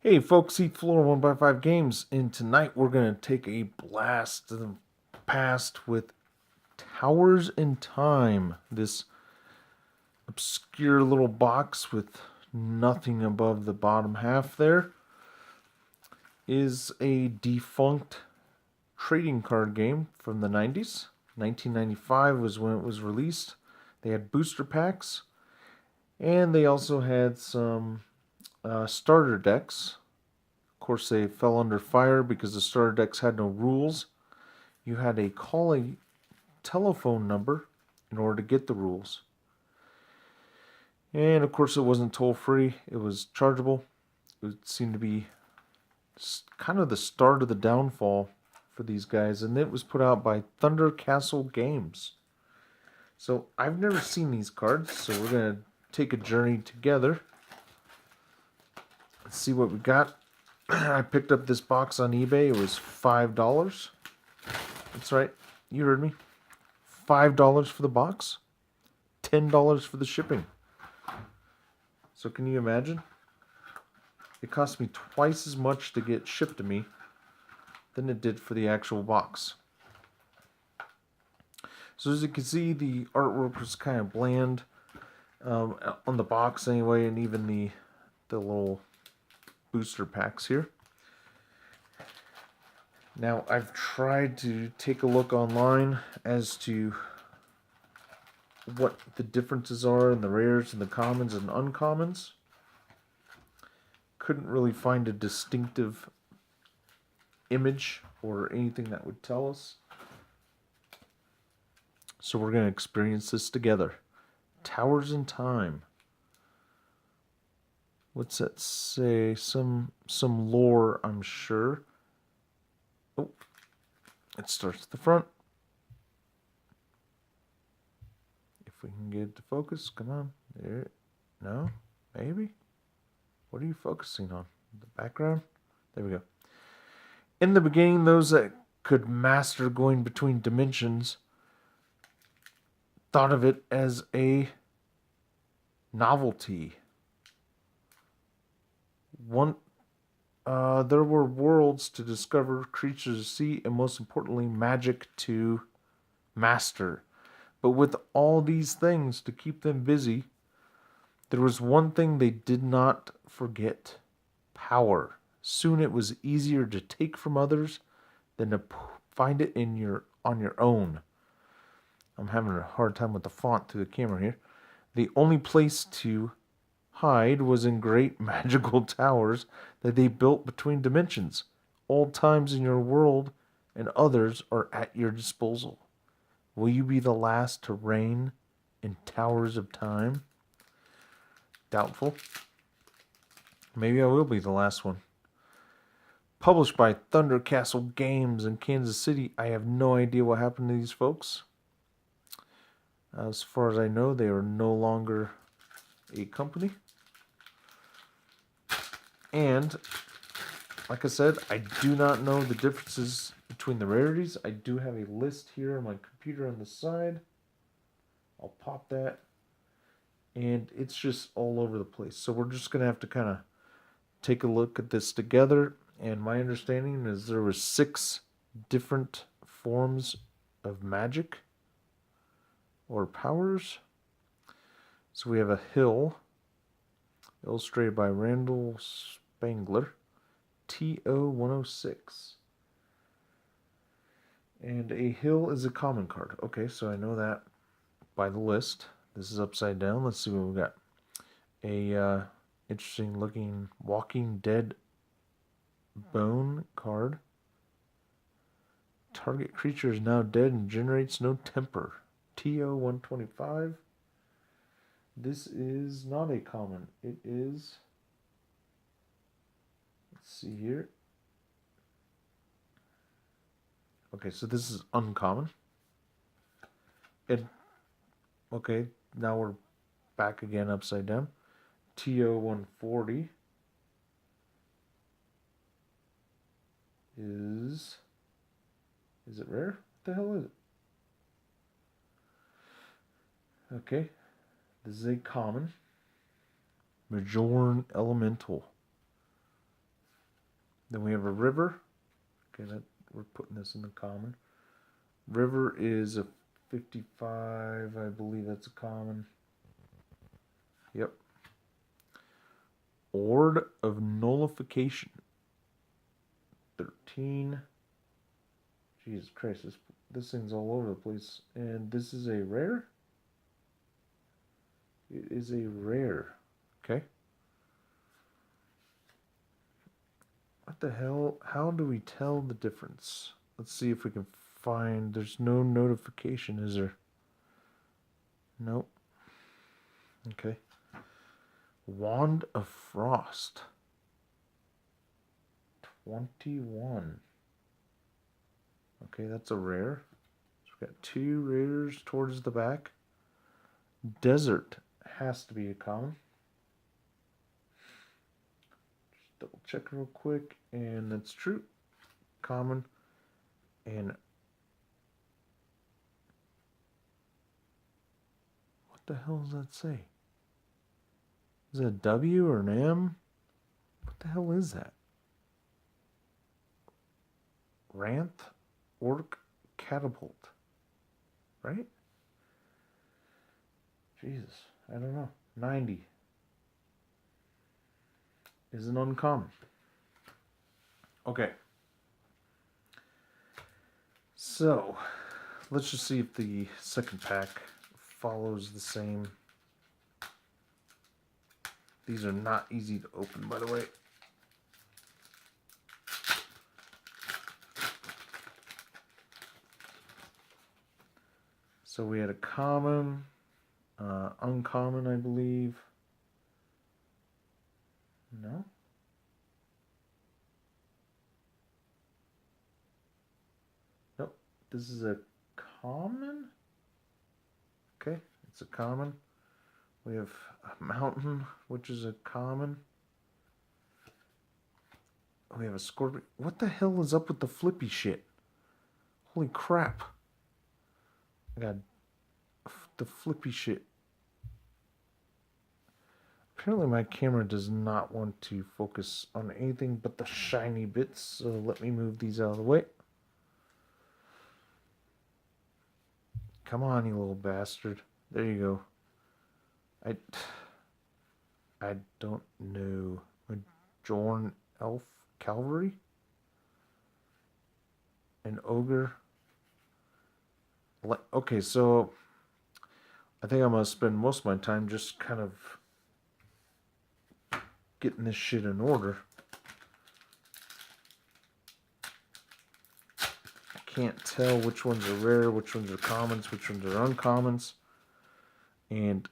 Hey folks, Heath Floor 1x5 Games, and tonight we're going to take a blast to the past with Towers in Time. This obscure little box with nothing above the bottom half there is a defunct trading card game from the 90s. 1995 was when it was released. They had booster packs, and they also had some starter decks. Of course, they fell under fire because the starter decks had no rules. You had to call a telephone number in order to get the rules. And of course, it wasn't toll free, it was chargeable. It seemed to be kind of the start of the downfall for these guys, and it was put out by Thunder Castle Games. So I've never seen these cards, so we're going to take a journey together. Let's see what we got. I picked up this box on eBay. It was $5. That's right. You heard me. $5 for the box. $10 for the shipping. So can you imagine? It cost me twice as much to get shipped to me than it did for the actual box. So as you can see, the artwork was kind of bland on the box anyway, and even the little booster packs here. Now, I've tried to take a look online as to what the differences are in the rares and the commons and uncommons. Couldn't really find a distinctive image or anything that would tell us. So we're going to experience this together. Towers in Time. What's that say? Some lore, I'm sure. Oh, it starts at the front. If we can get it to focus, come on. There. No? Maybe? What are you focusing on? The background? There we go. In the beginning, those that could master going between dimensions thought of it as a novelty. There were worlds to discover, creatures to see, and most importantly, magic to master. But with all these things to keep them busy, there was one thing they did not forget: power. Soon it was easier to take from others than to find it on your own. I'm having a hard time with the font through the camera here. The only place to hide was in great magical towers that they built between dimensions. All times in your world and others are at your disposal. Will you be the last to reign in towers of time? Doubtful. Maybe I will be the last one. Published by Thunder Castle Games in Kansas City. I have no idea what happened to these folks. As far as I know, they are no longer a company. And, like I said, I do not know the differences between the rarities. I do have a list here on my computer on the side. I'll pop that. And it's just all over the place. So we're just going to have to kind of take a look at this together. And my understanding is there were 6 different forms of magic or powers. So we have a hill, illustrated by Randall Spangler, TO-106. And a hill is a common card. Okay, so I know that by the list. This is upside down. Let's see what we got. A interesting looking Walking Dead bone card. Target creature is now dead and generates no temper. TO-125. This is not a common. It is, let's see here. Okay, so this is uncommon. Okay, now we're back again upside down. TO-140 is it rare? What the hell is it? Okay, this is a common. Majorn Elemental. Then we have a river. Okay, we're putting this in the common. River is a 55. I believe that's a common. Yep. Ord of Nullification. 13. Jesus Christ, this thing's all over the place. And this is a rare? It is a rare. Okay. What the hell? How do we tell the difference? Let's see if we can find... There's no notification, is there? Nope. Okay. Wand of Frost. 21. Okay, that's a rare. So we've got 2 rares towards the back. Desert has to be a common. Just double check real quick, and that's true. Common. And what the hell does that say? Is it a W or an M? What the hell is that? Ranth Orc Catapult. Right? Jesus, I don't know. 90 is an uncommon. Okay. So, let's just see if the second pack follows the same. These are not easy to open, by the way. So we had a common, uncommon, I believe. No? Nope. This is a common? Okay, it's a common. We have a mountain, which is a common. We have a scorpion. What the hell is up with the flippy shit? Holy crap. I got the flippy shit. Apparently my camera does not want to focus on anything but the shiny bits, so let me move these out of the way. Come on, you little bastard. There you go. I don't know. Majorn Elf Cavalry? An Ogre? Okay, so I think I'm going to spend most of my time just kind of getting this shit in order. I can't tell which ones are rare, which ones are commons, which ones are uncommons. And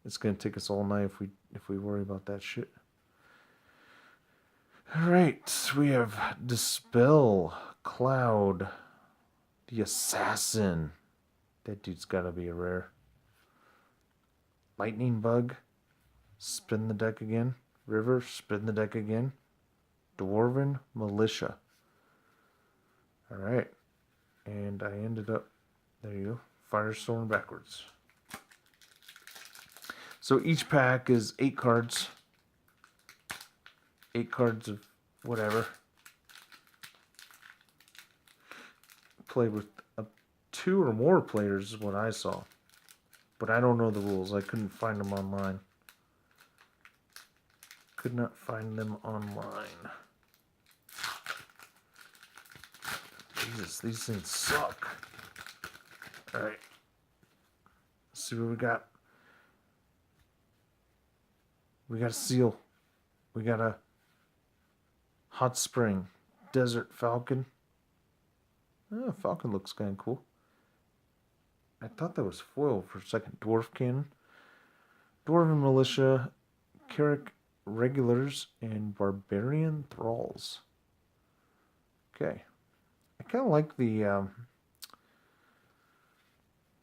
it's going to take us all night if we worry about that shit. Alright, we have Dispel, Cloud, the Assassin. That dude's gotta be a rare. Lightning Bug. Spin the deck again. River. Spin the deck again. Dwarven Militia. Alright. And I ended up... There you go. Firestorm backwards. So each pack is 8 cards. 8 cards of whatever. Play with 2 or more players is what I saw. But I don't know the rules. I couldn't find them online. Could not find them online. Jesus, these things suck. Alright. Let's see what we got. We got a seal. We got a Hot Spring. Desert Falcon. Oh, Falcon looks kind of cool. I thought that was foil for a second. Dwarf Cannon. Dwarven Militia. Carrick Regulars. And Barbarian Thralls. Okay. I kind of like the...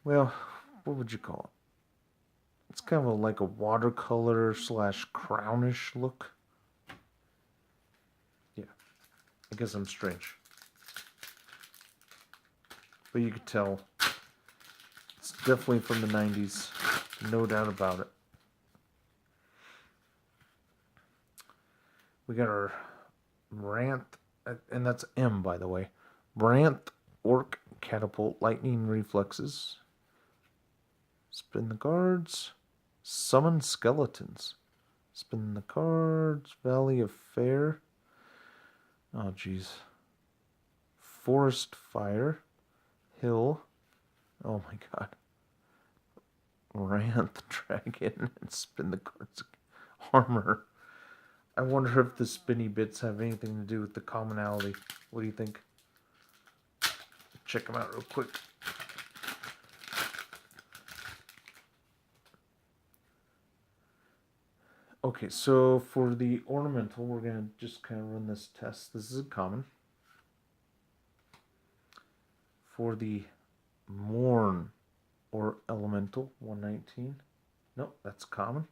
well, what would you call it? It's kind of like a watercolor / crownish look. Yeah. I guess I'm strange. But you could tell it's definitely from the 90s. No doubt about it. We got our Ranth, and that's M, by the way. Ranth, Orc, Catapult, Lightning Reflexes. Spin the cards. Summon Skeletons. Spin the cards. Valley of Fair. Oh, jeez. Forest Fire. Hill. Oh my god. Ranth Dragon. And spin the cards. Armor. I wonder if the spinny bits have anything to do with the commonality. What do you think? Check them out real quick. Okay, so for the ornamental, we're going to just kind of run this test. This is a common. For the Mourn or Elemental, 119. Nope, that's common.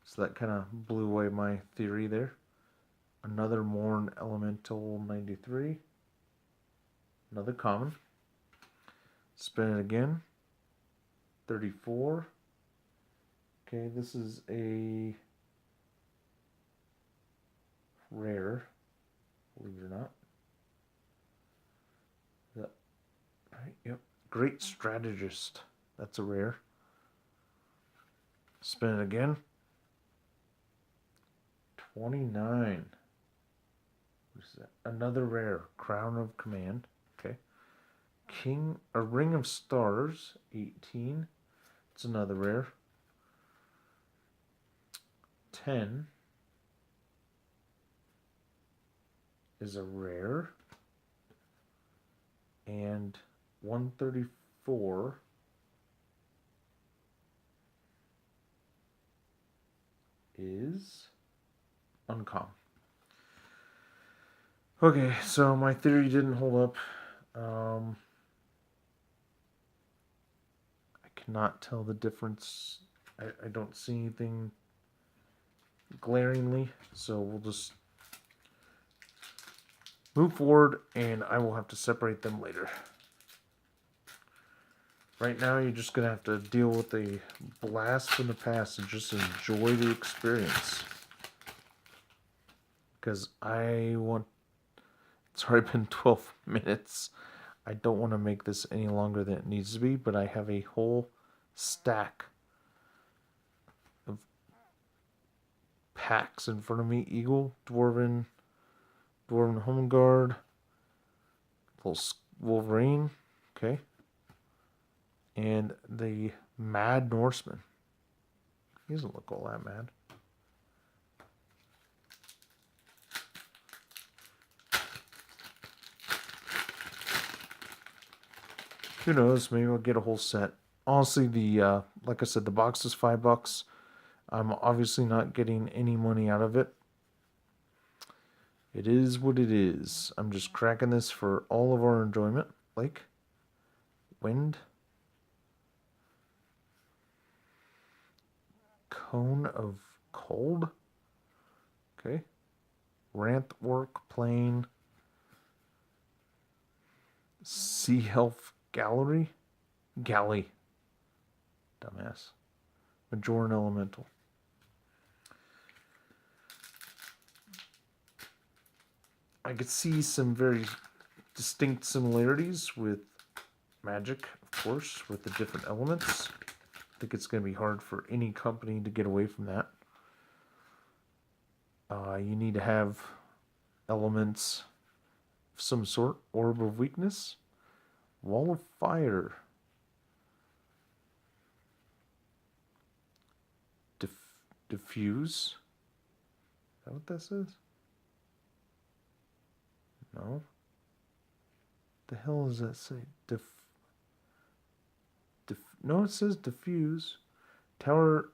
So that kind of blew away my theory there. Another Mourn Elemental, 93. Another common. Spin it again. 34. Okay, this is a rare, believe it or not. Is that right? Yep. Great Strategist. That's a rare. Spin it again. 29. What is that? Another rare. Crown of Command. Okay. A Ring of Stars. 18. It's another rare. 10 is a rare. And 134 is uncommon. Okay, so my theory didn't hold up. I cannot tell the difference. I don't see anything glaringly, so we'll just move forward, and I will have to separate them later. Right now, you're just going to have to deal with a blast from the past and just enjoy the experience. Because it's already been 12 minutes. I don't want to make this any longer than it needs to be, but I have a whole stack of packs in front of me. Eagle, Dwarven Home Guard, little Wolverine, okay, and the Mad Norseman. He doesn't look all that mad. Who knows? Maybe I'll get a whole set. Honestly, like I said, the box is $5. I'm obviously not getting any money out of it. It is what it is. I'm just cracking this for all of our enjoyment. Lake, wind, cone of cold. Okay, Ranth Orc Plane, Sea Elf Galley, dumbass, Majoran Elemental. I could see some very distinct similarities with Magic, of course, with the different elements. I think it's going to be hard for any company to get away from that. You need to have elements of some sort. Orb of Weakness, Wall of Fire, Diffuse. Is that what that says? No. The hell does that say? No, it says diffuse. Tower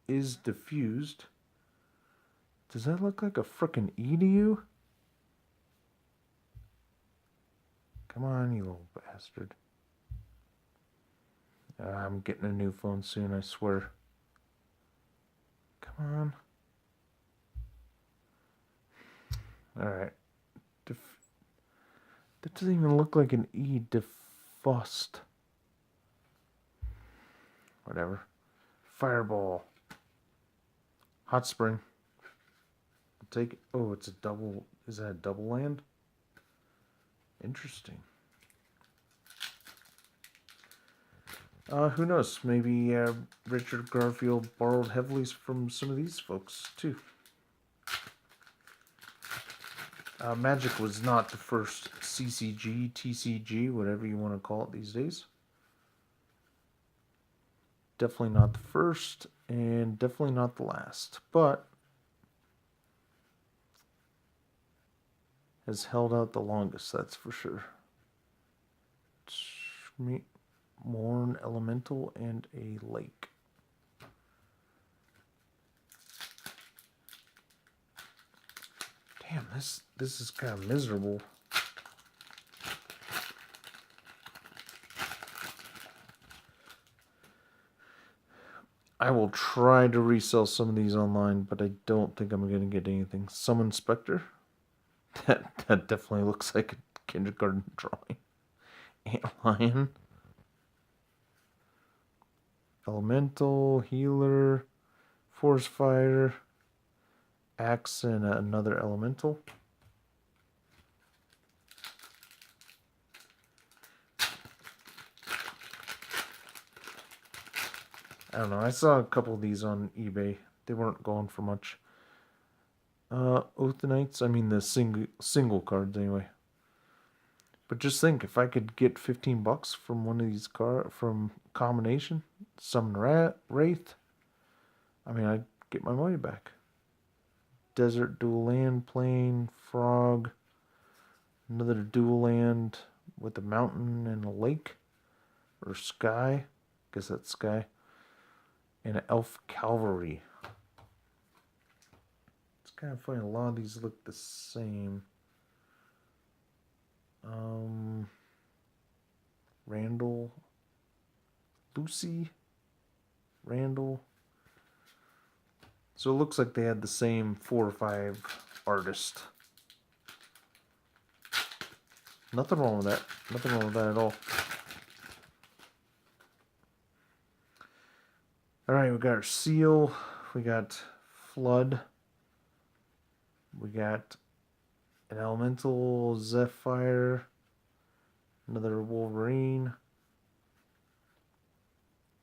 is diffused. Does that look like a frickin' E to you? Come on, you little bastard. I'm getting a new phone soon, I swear. Come on. Alright. That doesn't even look like an E. Defust. Whatever. Fireball. Hot Spring. take it. Oh, it's a double. Is that a double land? Interesting. Who knows? Maybe Richard Garfield borrowed heavily from some of these folks, too. Magic was not the first CCG, TCG, whatever you want to call it these days. Definitely not the first, and definitely not the last. But has held out the longest, that's for sure. Morn Elemental and a Lake. Damn, this is kind of miserable. I will try to resell some of these online, but I don't think I'm going to get anything. Summon Spectre. That definitely looks like a kindergarten drawing. Antlion. Elemental, Healer, Force Fire, Axe, and another Elemental. I don't know. I saw a couple of these on eBay. They weren't going for much. Oathanites. I mean the single cards anyway. But just think, if I could get $15 from one of these from combination, Summon Wraith, I mean I'd get my money back. Desert dual land, plain, frog, another dual land with a mountain and a lake, or sky. Guess that's sky. And an elf cavalry. It's kind of funny. A lot of these look the same. Randall, Lucy, Randall. So it looks like they had the same 4 or 5 artists. Nothing wrong with that. Nothing wrong with that at all. Alright, we got our Seal. We got Flood. We got an Elemental, Zephyr. Another Wolverine.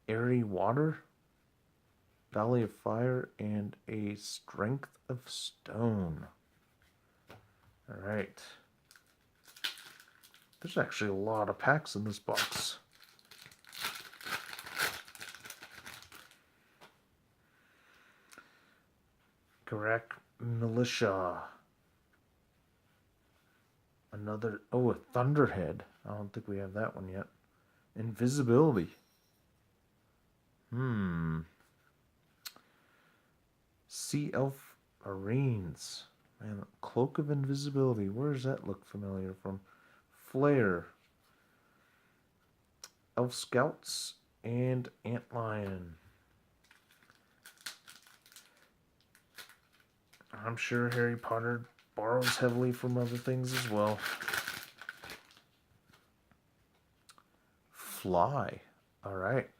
Airy Water. Valley of Fire. And a Strength of Stone. Alright. There's actually a lot of packs in this box. Correct. Militia. Another, a Thunderhead. I don't think we have that one yet. Invisibility. Sea Elf Marines. Man, Cloak of Invisibility. Where does that look familiar from? Flare. Elf Scouts and Antlion. I'm sure Harry Potter borrows heavily from other things as well. Fly. Alright.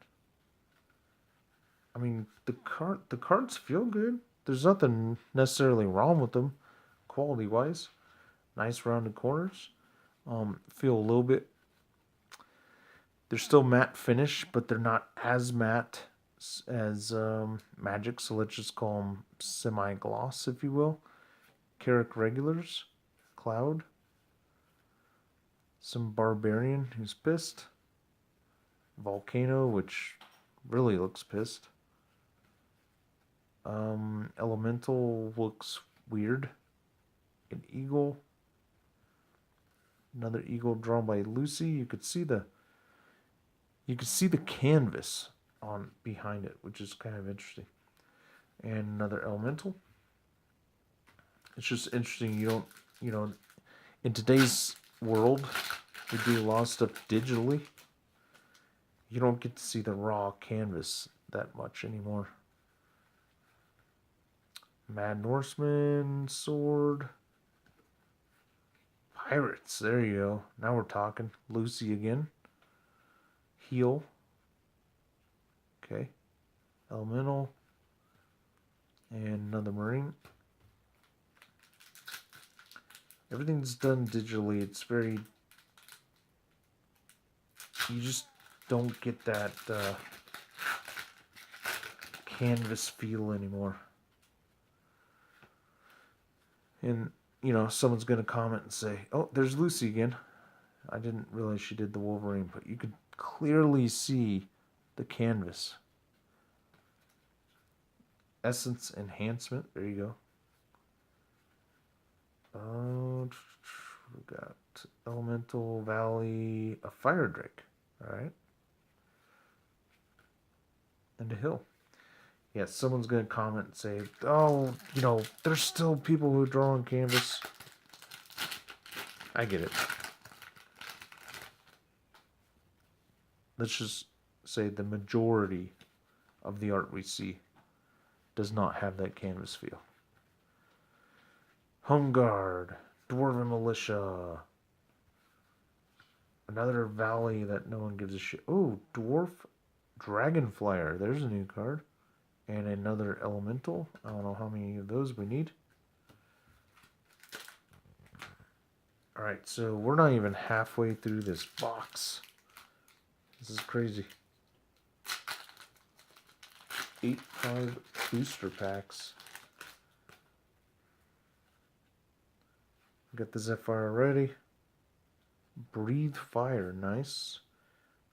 I mean, the cards feel good. There's nothing necessarily wrong with them, quality-wise. Nice rounded corners. Feel a little bit... They're still matte finish, but they're not as matte as Magic, so let's just call them semi-gloss, if you will. Carrick Regulars, Cloud, some Barbarian who's pissed, Volcano, which really looks pissed, Elemental looks weird, an Eagle, another Eagle drawn by Lucy. You could see the canvas on behind it, which is kind of interesting. And another Elemental. It's just interesting. You don't, in today's world, we do a lot of stuff digitally. You don't get to see the raw canvas that much anymore. Mad Norseman, Sword. Pirates, there you go. Now we're talking. Lucy again. Heal. Okay. Elemental. And another Marine. Everything's done digitally. It's very... You just don't get that canvas feel anymore. And, you know, someone's going to comment and say, oh, there's Lucy again. I didn't realize she did the Wolverine, but you could clearly see the canvas. Essence enhancement. There you go. We got Elemental Valley, a Fire Drake. Alright. And a hill. Yeah, someone's going to comment and say, oh, you know, there's still people who draw on canvas. I get it. Let's just say the majority of the art we see does not have that canvas feel. Home Guard, Dwarven Militia. Another valley that no one gives a shit. Oh, Dwarf Dragonflyer. There's a new card. And another elemental. I don't know how many of those we need. Alright, so we're not even halfway through this box. This is crazy. 8-5 booster packs. Got the Zephyr ready. Breathe Fire, nice.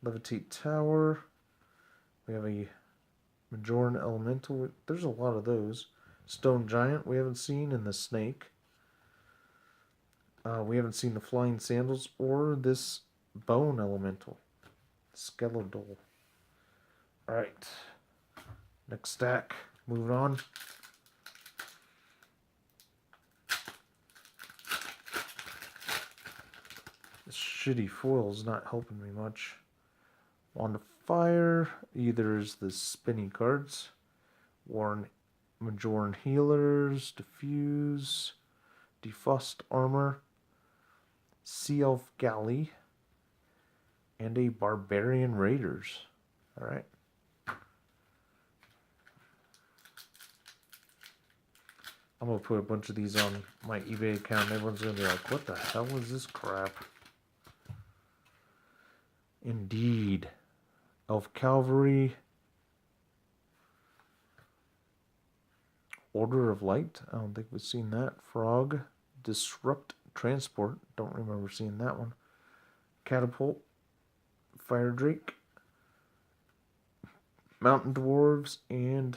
Levitate Tower. We have a Majoran Elemental. There's a lot of those. Stone Giant we haven't seen, and the Snake. We haven't seen the Flying Sandals or this Bone Elemental. Skeletal. Alright. Next stack. Moving on. This shitty foil is not helping me much. Wand of Fire. Either is the spinny cards. Majoran Healers. Diffuse. Defust Armor. Sea Elf Galley. And a Barbarian Raiders. Alright. I'm going to put a bunch of these on my eBay account. Everyone's going to be like, what the hell is this crap? Indeed. Elf Cavalry. Order of Light. I don't think we've seen that. Frog. Disrupt Transport. Don't remember seeing that one. Catapult. Fire Drake. Mountain Dwarves. And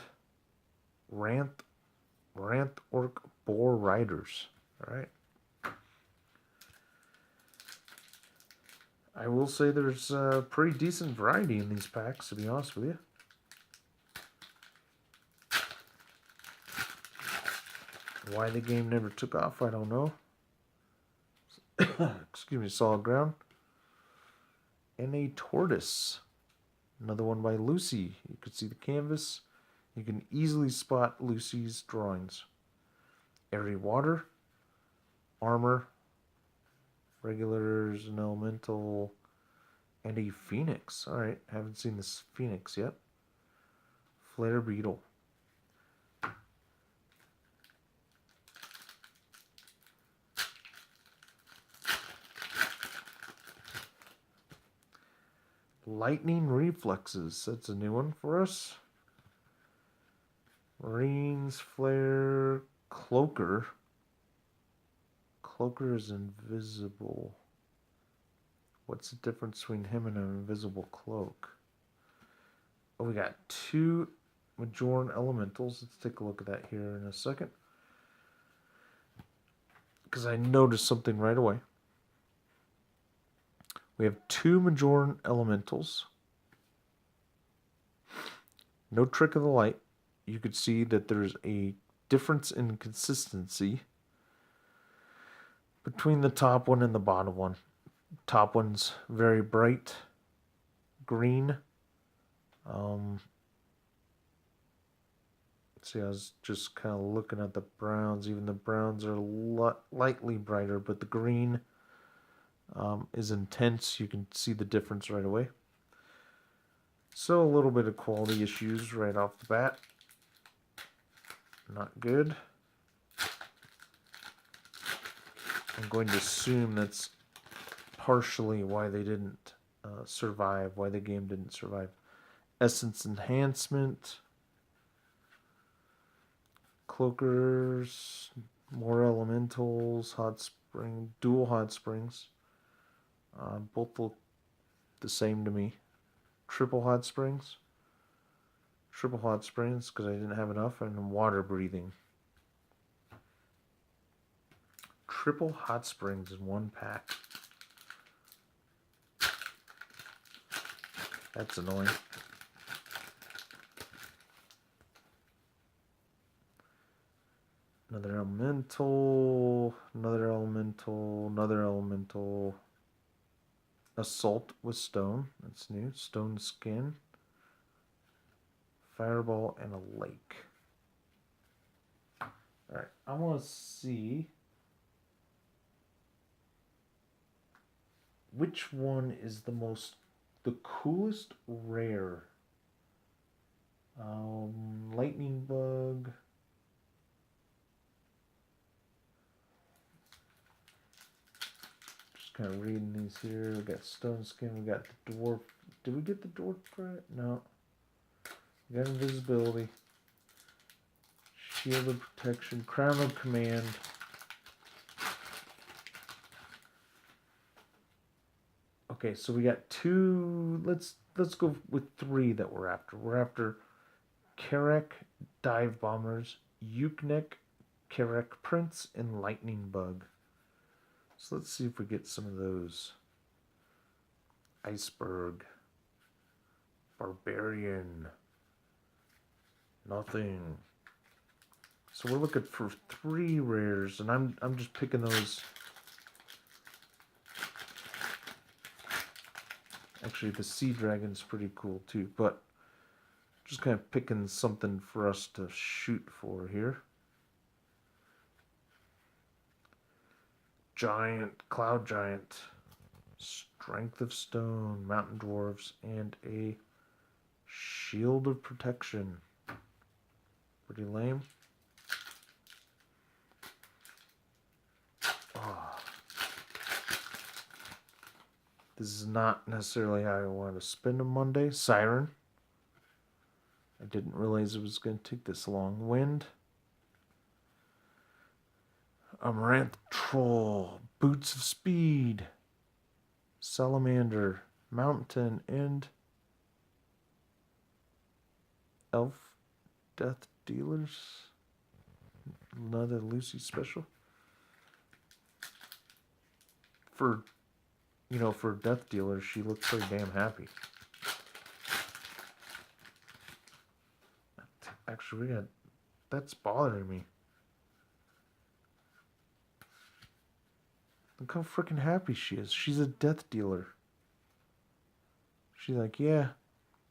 Ranth Orc Boar Riders. Alright. I will say there's a pretty decent variety in these packs, to be honest with you. Why the game never took off, I don't know. Excuse me, Solid Ground. And a Tortoise. Another one by Lucy. You could see the canvas. You can easily spot Lucy's drawings. Airy Water. Armor. Regulars, an Elemental. And a Phoenix. Alright, haven't seen this Phoenix yet. Flare Beetle. Lightning Reflexes. That's a new one for us. Marines, Flare, Cloaker. Cloaker is invisible. What's the difference between him and an invisible cloak? Oh, we got two Majoran Elementals. Let's take a look at that here in a second. Because I noticed something right away. We have two Majoran Elementals. No Trick of the Light. You could see that there's a difference in consistency between the top one and the bottom one. Top one's very bright green. See, I was just kind of looking at the browns. Even the browns are lightly brighter, but the green is intense. You can see the difference right away. So a little bit of quality issues right off the bat. Not good. I'm going to assume that's partially why they didn't survive, why the game didn't survive. Essence enhancement, cloakers, more elementals, hot spring, dual hot springs. Both look the same to me. Triple hot springs because I didn't have enough, and water breathing. Triple hot springs in one pack. That's annoying. Another elemental, another elemental, another elemental. Assault with stone. That's new. Stone skin. Fireball and a lake. Alright, I want to see which one is the coolest rare. Lightning bug. Just kind of reading these here. We got stone skin. We got the dwarf. Did we get the dwarf right? No. We got invisibility. Shield of protection. Crown of command. Okay, so we got two. Let's go with three that we're after. We're after Karak Dive Bombers, Yuknek, Karak Prince, and Lightning Bug. So let's see if we get some of those. Iceberg. Barbarian. Nothing. So we're looking for three rares, and I'm just picking those. Actually, the Sea Dragon's pretty cool too, but just kind of picking something for us to shoot for here. Giant, Cloud Giant, Strength of Stone, Mountain Dwarves, and a Shield of Protection. Pretty lame. Oh. This is not necessarily how I want to spend a Monday. Siren. I didn't realize it was going to take this long. Wind. Amaranth Troll. Boots of Speed. Salamander. Mountain. And Elf Death Dealers. Another Lucy special. For Death Dealer, she looked pretty damn happy. Actually, that's bothering me. Look how freaking happy she is. She's a Death Dealer. She's like, yeah,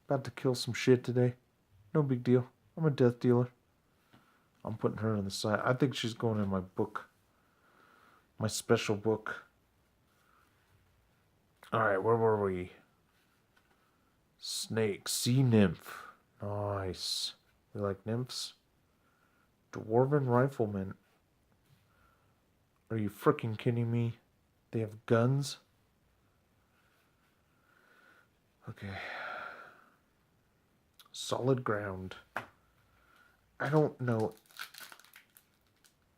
about to kill some shit today. No big deal. I'm a Death Dealer. I'm putting her on the side. I think she's going in my book. My special book. Alright, where were we? Snake. Sea Nymph. Nice. We like nymphs. Dwarven Rifleman. Are you freaking kidding me? They have guns? Okay. Solid Ground. I don't know.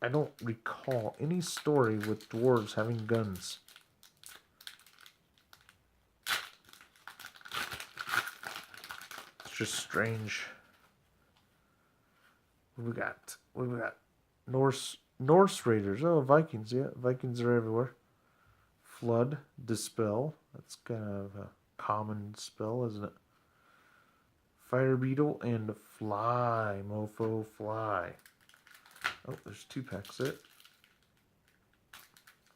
I don't recall any story with dwarves having guns. It's just strange. What we got? Norse Raiders. Oh, Vikings. Yeah, Vikings are everywhere. Flood, Dispel. That's kind of a common spell, isn't it? Fire Beetle and Fly. Mofo Fly. Oh, there's 2 packs there.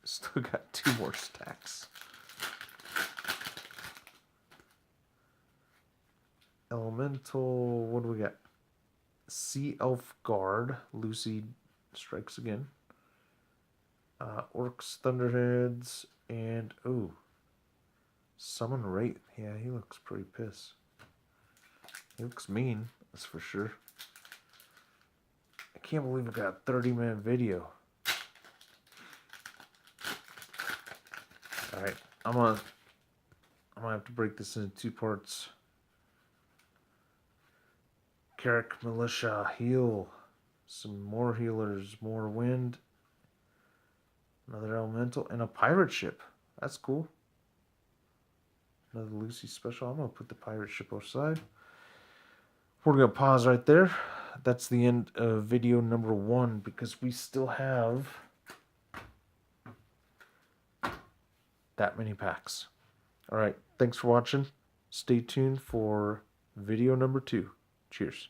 Still got 2 more stacks. Elemental. What do we got? Sea Elf Guard. Lucy strikes again. Orcs, Thunderheads, and Summon Wraith. Yeah, he looks pretty pissed. He looks mean, that's for sure. I can't believe I got a 30-minute video. Alright, I'm gonna have to break this into 2 parts. Carrick Militia, heal. Some more healers, more wind. Another elemental, and a pirate ship. That's cool. Another Lucy special. I'm going to put the pirate ship aside. We're going to pause right there. That's the end of video number 1 because we still have that many packs. Alright, thanks for watching. Stay tuned for video number 2. Cheers.